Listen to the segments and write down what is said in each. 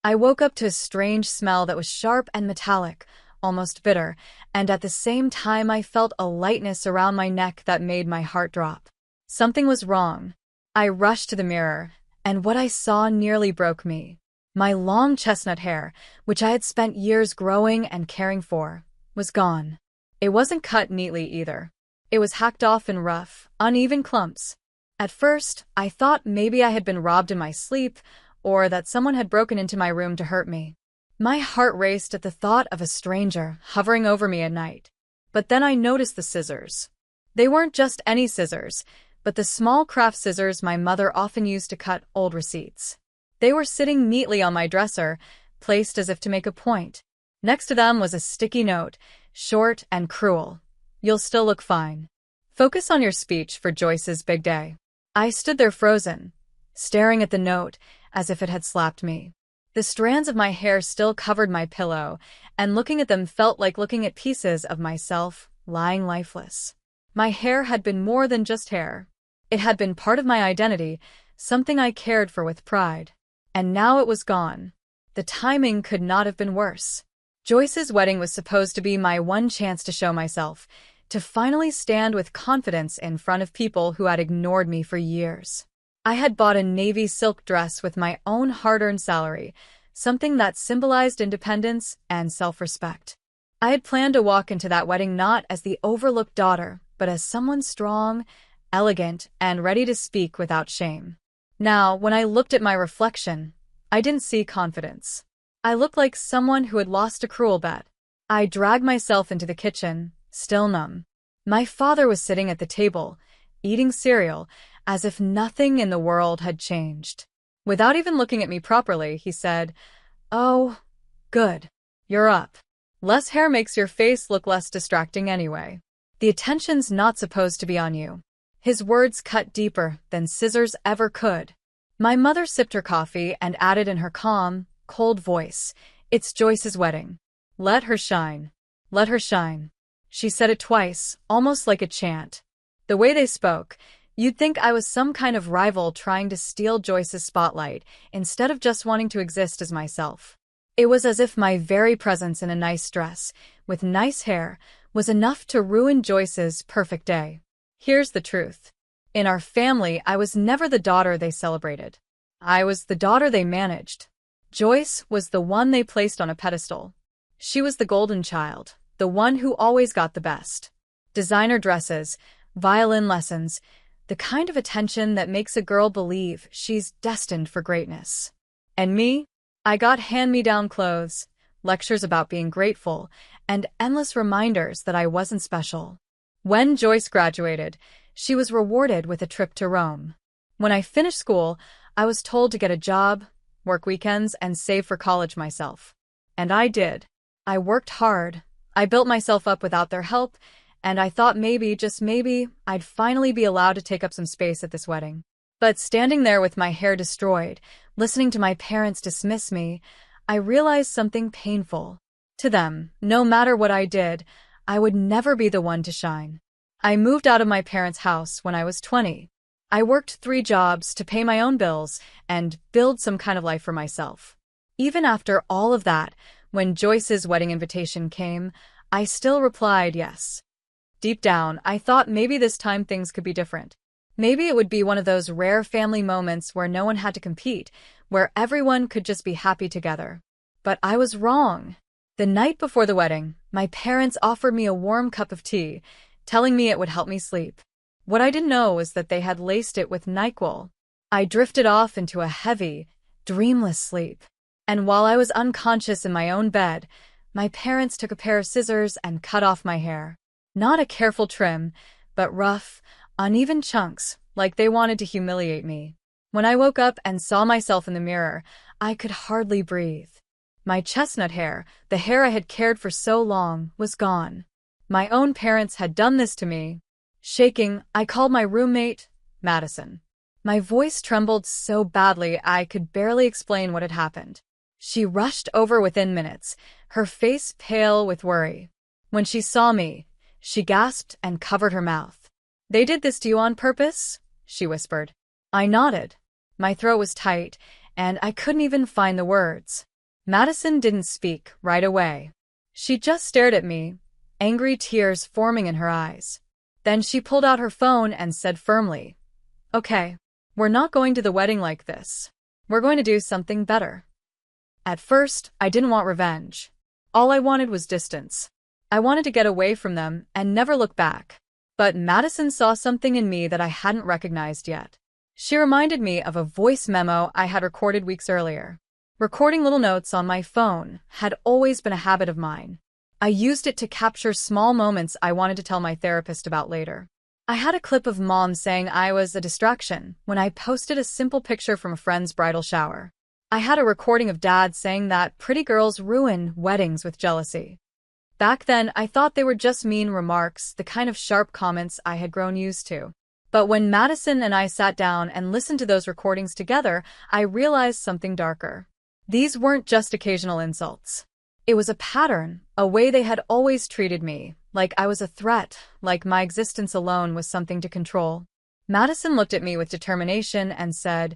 I woke up to a strange smell that was sharp and metallic, almost bitter, and at the same time I felt a lightness around my neck that made my heart drop. Something was wrong. I rushed to the mirror, and what I saw nearly broke me. My long chestnut hair, which I had spent years growing and caring for, was gone. It wasn't cut neatly either. It was hacked off in rough, uneven clumps. At first, I thought maybe I had been robbed in my sleep, or that someone had broken into my room to hurt me. My heart raced at the thought of a stranger hovering over me at night. But then I noticed the scissors. They weren't just any scissors, but the small craft scissors my mother often used to cut old receipts. They were sitting neatly on my dresser, placed as if to make a point. Next to them was a sticky note, short and cruel. "You'll still look fine. Focus on your speech for Joyce's big day." I stood there frozen, staring at the note as if it had slapped me. The strands of my hair still covered my pillow, and looking at them felt like looking at pieces of myself lying lifeless. My hair had been more than just hair. It had been part of my identity, something I cared for with pride. And now it was gone. The timing could not have been worse. Joyce's wedding was supposed to be my one chance to show myself, to finally stand with confidence in front of people who had ignored me for years. I had bought a navy silk dress with my own hard-earned salary, something that symbolized independence and self-respect. I had planned to walk into that wedding not as the overlooked daughter, but as someone strong, elegant, and ready to speak without shame. Now, when I looked at my reflection, I didn't see confidence. I looked like someone who had lost a cruel bet. I dragged myself into the kitchen, still numb. My father was sitting at the table, eating cereal, as if nothing in the world had changed. Without even looking at me properly, he said, "Oh, good. You're up. Less hair makes your face look less distracting anyway. The attention's not supposed to be on you." His words cut deeper than scissors ever could. My mother sipped her coffee and added in her calm, cold voice, "It's Joyce's wedding. Let her shine. Let her shine." She said it twice, almost like a chant. The way they spoke, you'd think I was some kind of rival trying to steal Joyce's spotlight, instead of just wanting to exist as myself. It was as if my very presence in a nice dress, with nice hair, was enough to ruin Joyce's perfect day. Here's the truth. In our family, I was never the daughter they celebrated. I was the daughter they managed. Joyce was the one they placed on a pedestal. She was the golden child, the one who always got the best. Designer dresses, violin lessons, the kind of attention that makes a girl believe she's destined for greatness. And me? I got hand-me-down clothes, lectures about being grateful, and endless reminders that I wasn't special. When Joyce graduated, she was rewarded with a trip to Rome. When I finished school, I was told to get a job, work weekends, and save for college myself. And I did. I worked hard. I built myself up without their help, and I thought maybe, just maybe, I'd finally be allowed to take up some space at this wedding. But standing there with my hair destroyed, listening to my parents dismiss me, I realized something painful. To them, no matter what I did, I would never be the one to shine. I moved out of my parents' house when I was 20. I worked 3 jobs to pay my own bills and build some kind of life for myself. Even after all of that, when Joyce's wedding invitation came, I still replied yes. Deep down, I thought maybe this time things could be different. Maybe it would be one of those rare family moments where no one had to compete, where everyone could just be happy together. But I was wrong. The night before the wedding, my parents offered me a warm cup of tea, telling me it would help me sleep. What I didn't know was that they had laced it with NyQuil. I drifted off into a heavy, dreamless sleep. And while I was unconscious in my own bed, my parents took a pair of scissors and cut off my hair. Not a careful trim, but rough, uneven chunks, like they wanted to humiliate me. When I woke up and saw myself in the mirror, I could hardly breathe. My chestnut hair, the hair I had cared for so long, was gone. My own parents had done this to me. Shaking, I called my roommate, Madison. My voice trembled so badly I could barely explain what had happened. She rushed over within minutes, her face pale with worry. When she saw me, she gasped and covered her mouth. "They did this to you on purpose?" she whispered. I nodded. My throat was tight, and I couldn't even find the words. Madison didn't speak right away. She just stared at me, angry tears forming in her eyes. Then she pulled out her phone and said firmly, "Okay, we're not going to the wedding like this. We're going to do something better." At first, I didn't want revenge. All I wanted was distance. I wanted to get away from them and never look back. But Madison saw something in me that I hadn't recognized yet. She reminded me of a voice memo I had recorded weeks earlier. Recording little notes on my phone had always been a habit of mine. I used it to capture small moments I wanted to tell my therapist about later. I had a clip of Mom saying I was a distraction when I posted a simple picture from a friend's bridal shower. I had a recording of Dad saying that pretty girls ruin weddings with jealousy. Back then, I thought they were just mean remarks, the kind of sharp comments I had grown used to. But when Madison and I sat down and listened to those recordings together, I realized something darker. These weren't just occasional insults. It was a pattern, a way they had always treated me, like I was a threat, like my existence alone was something to control. Madison looked at me with determination and said,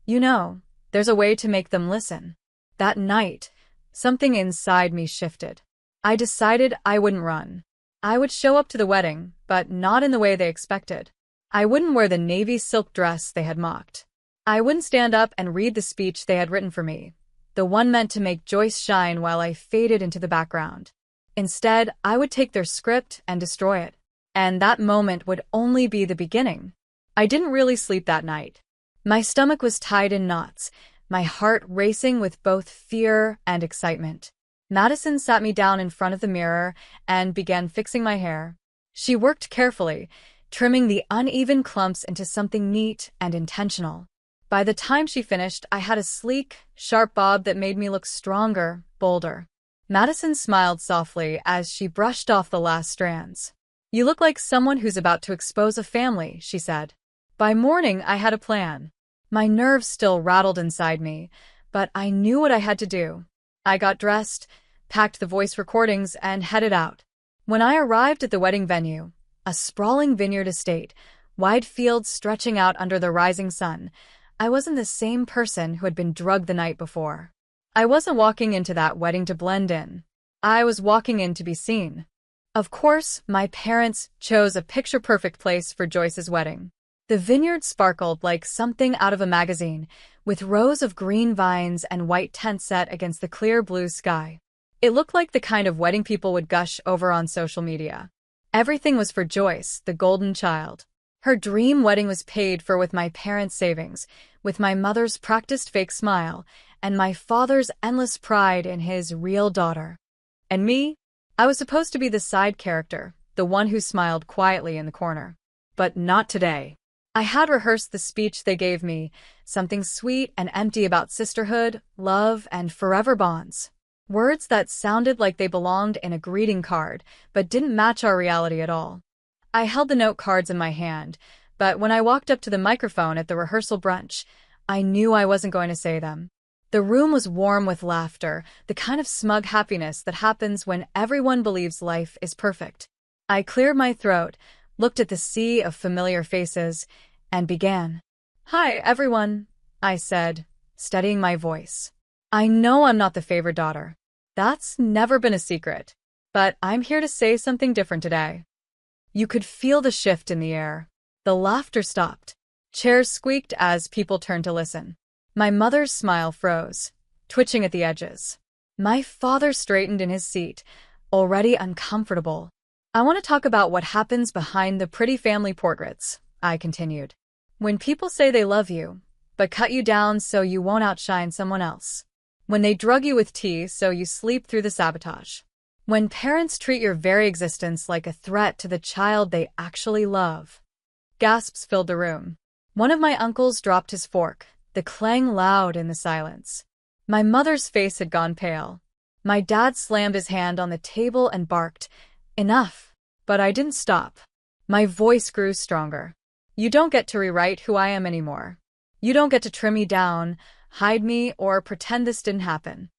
"You know, there's a way to make them listen." That night, something inside me shifted. I decided I wouldn't run. I would show up to the wedding, but not in the way they expected. I wouldn't wear the navy silk dress they had mocked. I wouldn't stand up and read the speech they had written for me, the one meant to make Joyce shine while I faded into the background. Instead, I would take their script and destroy it. And that moment would only be the beginning. I didn't really sleep that night. My stomach was tied in knots, my heart racing with both fear and excitement. Madison sat me down in front of the mirror and began fixing my hair. She worked carefully, trimming the uneven clumps into something neat and intentional. By the time she finished, I had a sleek, sharp bob that made me look stronger, bolder. Madison smiled softly as she brushed off the last strands. "You look like someone who's about to expose a family," she said. By morning, I had a plan. My nerves still rattled inside me, but I knew what I had to do. I got dressed, packed the voice recordings, and headed out. When I arrived at the wedding venue, a sprawling vineyard estate, wide fields stretching out under the rising sun, I wasn't the same person who had been drugged the night before. I wasn't walking into that wedding to blend in. I was walking in to be seen. Of course, my parents chose a picture-perfect place for Joyce's wedding. The vineyard sparkled like something out of a magazine, with rows of green vines and white tents set against the clear blue sky. It looked like the kind of wedding people would gush over on social media. Everything was for Joyce, the golden child. Her dream wedding was paid for with my parents' savings, with my mother's practiced fake smile, and my father's endless pride in his real daughter. And me? I was supposed to be the side character, the one who smiled quietly in the corner. But not today. I had rehearsed the speech they gave me, something sweet and empty about sisterhood, love, and forever bonds. Words that sounded like they belonged in a greeting card, but didn't match our reality at all. I held the note cards in my hand, but when I walked up to the microphone at the rehearsal brunch, I knew I wasn't going to say them. The room was warm with laughter, the kind of smug happiness that happens when everyone believes life is perfect. I cleared my throat, looked at the sea of familiar faces, and began. "Hi, everyone," I said, steadying my voice. "I know I'm not the favored daughter. That's never been a secret. But I'm here to say something different today." You could feel the shift in the air. The laughter stopped. Chairs squeaked as people turned to listen. My mother's smile froze, twitching at the edges. My father straightened in his seat, already uncomfortable. "I want to talk about what happens behind the pretty family portraits," I continued. "When people say they love you, but cut you down so you won't outshine someone else. When they drug you with tea so you sleep through the sabotage. When parents treat your very existence like a threat to the child they actually love." Gasps filled the room. One of my uncles dropped his fork, the clang loud in the silence. My mother's face had gone pale. My dad slammed his hand on the table and barked, "Enough!" But I didn't stop. My voice grew stronger. "You don't get to rewrite who I am anymore. You don't get to trim me down, hide me, or pretend this didn't happen."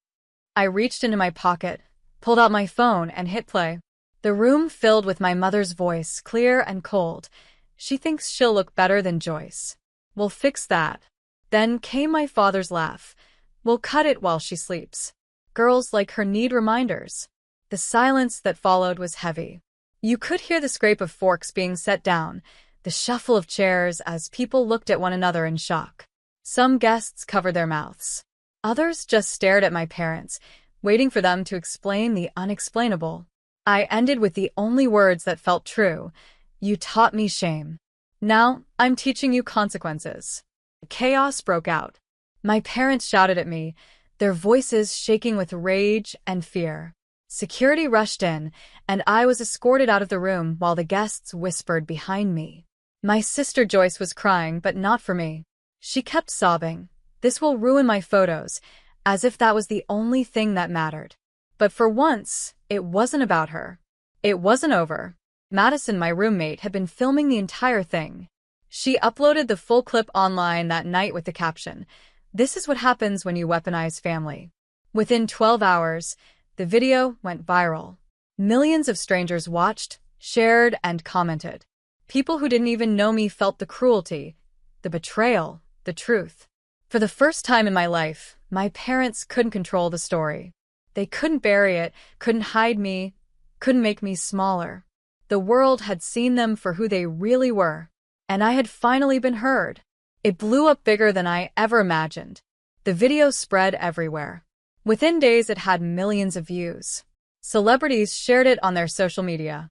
I reached into my pocket, pulled out my phone, and hit play. The room filled with my mother's voice, clear and cold. "She thinks she'll look better than Joyce. We'll fix that." Then came my father's laugh. "We'll cut it while she sleeps." Girls like her need reminders. The silence that followed was heavy. You could hear the scrape of forks being set down, the shuffle of chairs as people looked at one another in shock. Some guests covered their mouths. Others just stared at my parents, waiting for them to explain the unexplainable. I ended with the only words that felt true. You taught me shame. Now, I'm teaching you consequences. Chaos broke out. My parents shouted at me, their voices shaking with rage and fear. Security rushed in, and I was escorted out of the room while the guests whispered behind me. My sister Joyce was crying, but not for me. She kept sobbing, "This will ruin my photos," as if that was the only thing that mattered. But for once, it wasn't about her. It wasn't over. Madison, my roommate, had been filming the entire thing. She uploaded the full clip online that night with the caption, "This is what happens when you weaponize family." Within 12 hours, the video went viral. Millions of strangers watched, shared, and commented. People who didn't even know me felt the cruelty, the betrayal, the truth. For the first time in my life, my parents couldn't control the story. They couldn't bury it, couldn't hide me, couldn't make me smaller. The world had seen them for who they really were, and I had finally been heard. It blew up bigger than I ever imagined. The video spread everywhere. Within days, it had millions of views. Celebrities shared it on their social media.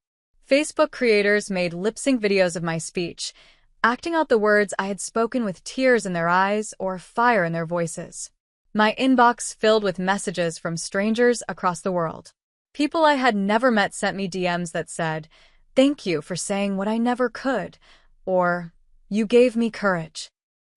Facebook creators made lip-sync videos of my speech, acting out the words I had spoken with tears in their eyes or fire in their voices. My inbox filled with messages from strangers across the world. People I had never met sent me DMs that said, "Thank you for saying what I never could," or "You gave me courage."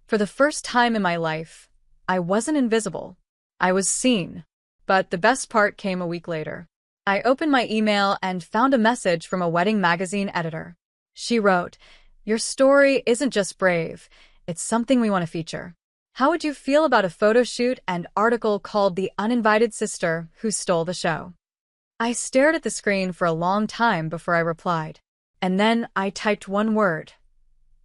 For the first time in my life, I wasn't invisible. I was seen. But the best part came a week later. I opened my email and found a message from a wedding magazine editor. She wrote, "Your story isn't just brave, it's something we want to feature. How would you feel about a photo shoot and article called The Uninvited Sister Who Stole the Show?" I stared at the screen for a long time before I replied. And then I typed one word.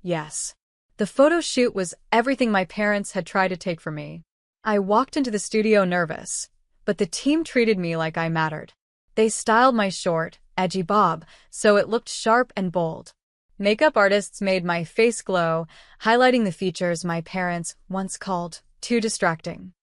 Yes. The photo shoot was everything my parents had tried to take from me. I walked into the studio nervous, but the team treated me like I mattered. They styled my short, edgy bob so it looked sharp and bold. Makeup artists made my face glow, highlighting the features my parents once called too distracting.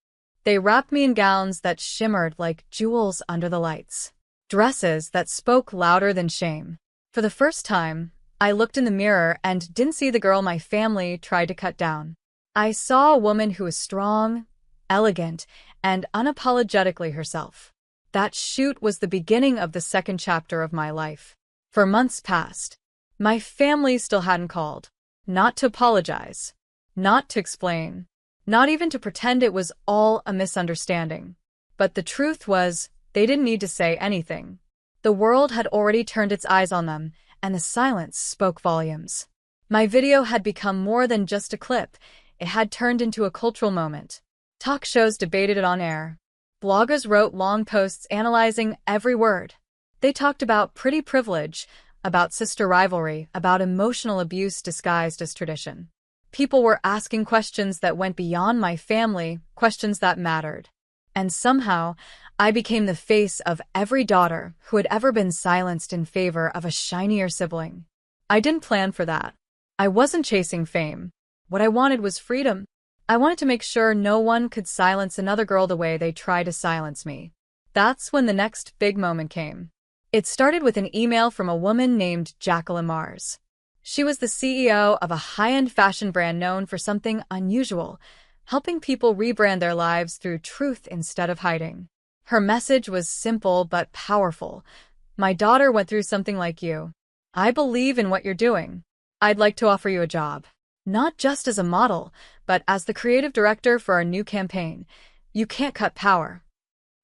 They wrapped me in gowns that shimmered like jewels under the lights. Dresses that spoke louder than shame. For the first time, I looked in the mirror and didn't see the girl my family tried to cut down. I saw a woman who was strong, elegant, and unapologetically herself. That shoot was the beginning of the second chapter of my life. For months past, my family still hadn't called. Not to apologize. Not to explain. Not even to pretend it was all a misunderstanding. But the truth was, they didn't need to say anything. The world had already turned its eyes on them, and the silence spoke volumes. My video had become more than just a clip. It had turned into a cultural moment. Talk shows debated it on air. Bloggers wrote long posts analyzing every word. They talked about pretty privilege, about sister rivalry, about emotional abuse disguised as tradition. People were asking questions that went beyond my family, questions that mattered. And somehow, I became the face of every daughter who had ever been silenced in favor of a shinier sibling. I didn't plan for that. I wasn't chasing fame. What I wanted was freedom. I wanted to make sure no one could silence another girl the way they tried to silence me. That's when the next big moment came. It started with an email from a woman named Jacqueline Mars. She was the CEO of a high-end fashion brand known for something unusual, helping people rebrand their lives through truth instead of hiding. Her message was simple but powerful. "My daughter went through something like you. I believe in what you're doing. I'd like to offer you a job. Not just as a model, but as the creative director for our new campaign. You can't cut power."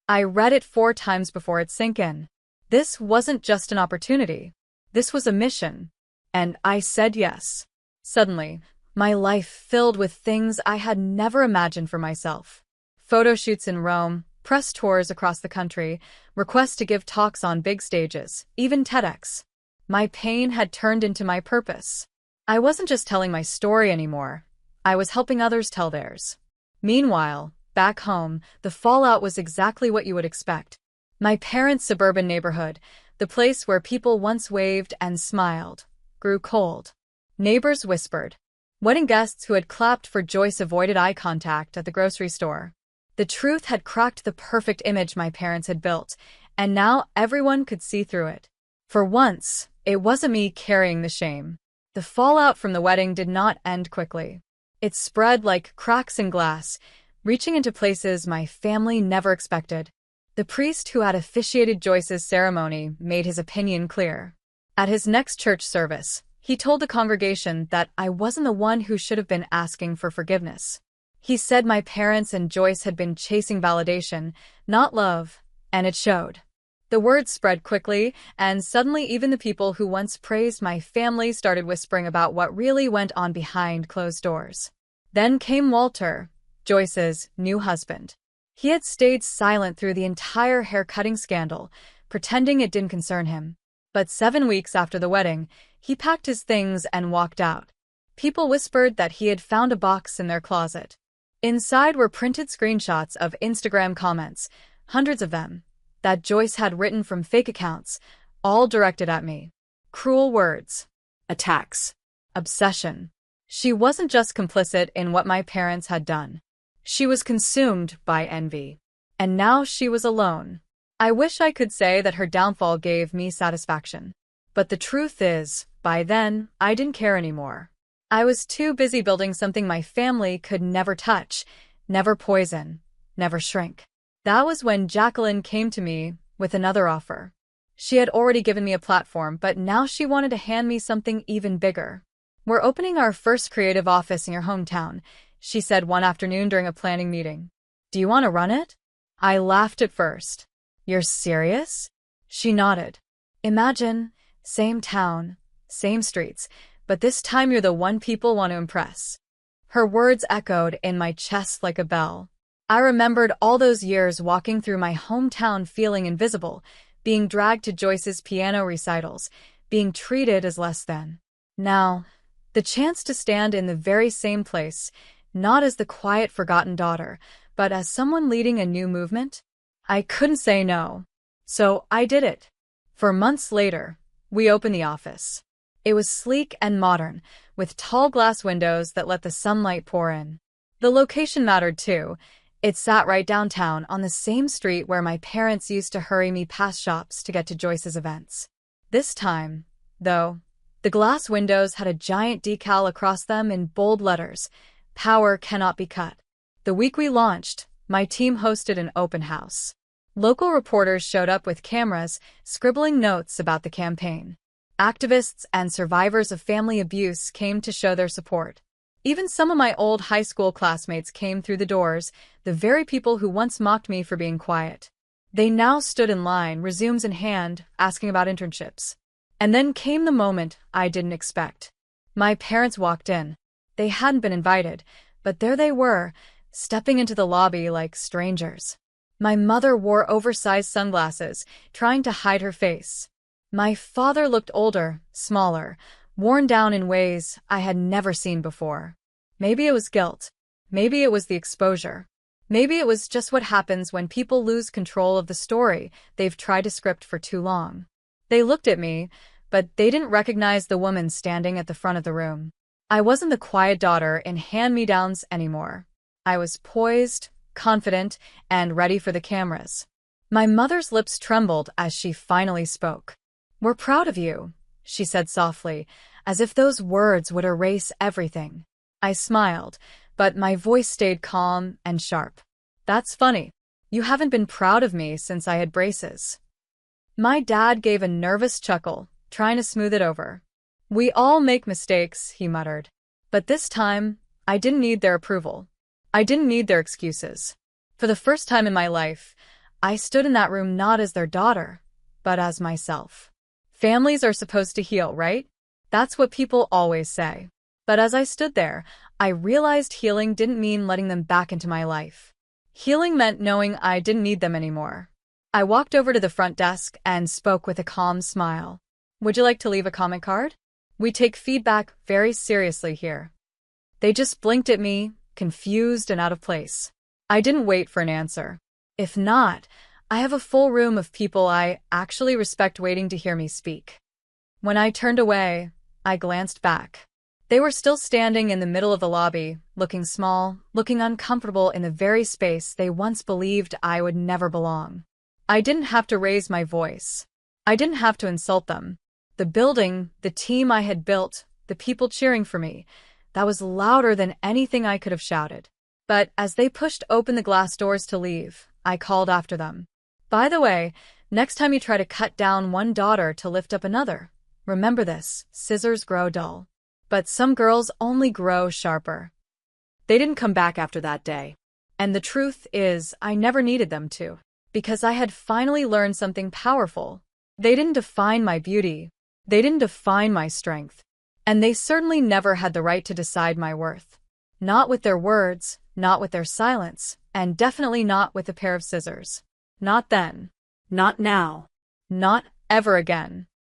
I read it 4 times before it sank in. This wasn't just an opportunity. This was a mission. And I said yes. Suddenly, my life filled with things I had never imagined for myself. Photo shoots in Rome, press tours across the country, requests to give talks on big stages, even TEDx. My pain had turned into my purpose. I wasn't just telling my story anymore. I was helping others tell theirs. Meanwhile, Back home, the fallout was exactly what you would expect. My parents' suburban neighborhood, the place where people once waved and smiled, grew cold. Neighbors whispered. Wedding guests who had clapped for Joyce avoided eye contact at the grocery store. The truth had cracked the perfect image my parents had built, and now everyone could see through it. For once, it wasn't me carrying the shame. The fallout from the wedding did not end quickly. It spread like cracks in glass, reaching into places my family never expected. The priest who had officiated Joyce's ceremony made his opinion clear. At his next church service, he told the congregation that I wasn't the one who should have been asking for forgiveness. He said my parents and Joyce had been chasing validation, not love, and it showed. The word spread quickly, and suddenly even the people who once praised my family started whispering about what really went on behind closed doors. Then came Walter, Joyce's new husband. He had stayed silent through the entire hair-cutting scandal, pretending it didn't concern him. But 7 weeks after the wedding, he packed his things and walked out. People whispered that he had found a box in their closet. Inside were printed screenshots of Instagram comments, hundreds of them, that Joyce had written from fake accounts, all directed at me. Cruel words. Attacks. Obsession. She wasn't just complicit in what my parents had done. She was consumed by envy. And now she was alone. I wish I could say that her downfall gave me satisfaction. But the truth is, by then, I didn't care anymore. I was too busy building something my family could never touch, never poison, never shrink. That was when Jacqueline came to me with another offer. She had already given me a platform, but now she wanted to hand me something even bigger. "We're opening our first creative office in your hometown," she said one afternoon during a planning meeting. "Do you want to run it?" I laughed at first. "You're serious?" She nodded. "Imagine, same town, same streets, but this time you're the one people want to impress." Her words echoed in my chest like a bell. I remembered all those years walking through my hometown feeling invisible, being dragged to Joyce's piano recitals, being treated as less than. Now, the chance to stand in the very same place, not as the quiet, forgotten daughter, but as someone leading a new movement? I couldn't say no. So I did it. For months later, we opened the office. It was sleek and modern, with tall glass windows that let the sunlight pour in. The location mattered too. It sat right downtown on the same street where my parents used to hurry me past shops to get to Joyce's events. This time, though, the glass windows had a giant decal across them in bold letters, "Power cannot be cut." The week we launched, my team hosted an open house. Local reporters showed up with cameras, scribbling notes about the campaign. Activists and survivors of family abuse came to show their support. Even some of my old high school classmates came through the doors, the very people who once mocked me for being quiet. They now stood in line, resumes in hand, asking about internships. And then came the moment I didn't expect. My parents walked in. They hadn't been invited, but there they were, stepping into the lobby like strangers. My mother wore oversized sunglasses, trying to hide her face. My father looked older, smaller, worn down in ways I had never seen before. Maybe it was guilt. Maybe it was the exposure. Maybe it was just what happens when people lose control of the story they've tried to script for too long. They looked at me, but they didn't recognize the woman standing at the front of the room. I wasn't the quiet daughter in hand-me-downs anymore. I was poised, confident, and ready for the cameras. My mother's lips trembled as she finally spoke. "We're proud of you," she said softly, as if those words would erase everything. I smiled, but my voice stayed calm and sharp. "That's funny. You haven't been proud of me since I had braces." My dad gave a nervous chuckle, trying to smooth it over. "We all make mistakes," he muttered. But this time, I didn't need their approval. I didn't need their excuses. For the first time in my life, I stood in that room not as their daughter, but as myself. Families are supposed to heal, right? That's what people always say. But as I stood there, I realized healing didn't mean letting them back into my life. Healing meant knowing I didn't need them anymore. I walked over to the front desk and spoke with a calm smile. "Would you like to leave a comment card? We take feedback very seriously here." They just blinked at me, confused and out of place. I didn't wait for an answer. If not, I have a full room of people I actually respect waiting to hear me speak. When I turned away, I glanced back. They were still standing in the middle of the lobby, looking small, looking uncomfortable in the very space they once believed I would never belong. I didn't have to raise my voice. I didn't have to insult them. The building, the team I had built, the people cheering for me, that was louder than anything I could have shouted. But as they pushed open the glass doors to leave, I called after them. By the way, next time you try to cut down one daughter to lift up another, remember this: scissors grow dull, but some girls only grow sharper. They didn't come back after that day. And the truth is, I never needed them to, because I had finally learned something powerful. They didn't define my beauty. They didn't define my strength. And they certainly never had the right to decide my worth. Not with their words, not with their silence, and definitely not with a pair of scissors. Not then. Not now. Not ever again.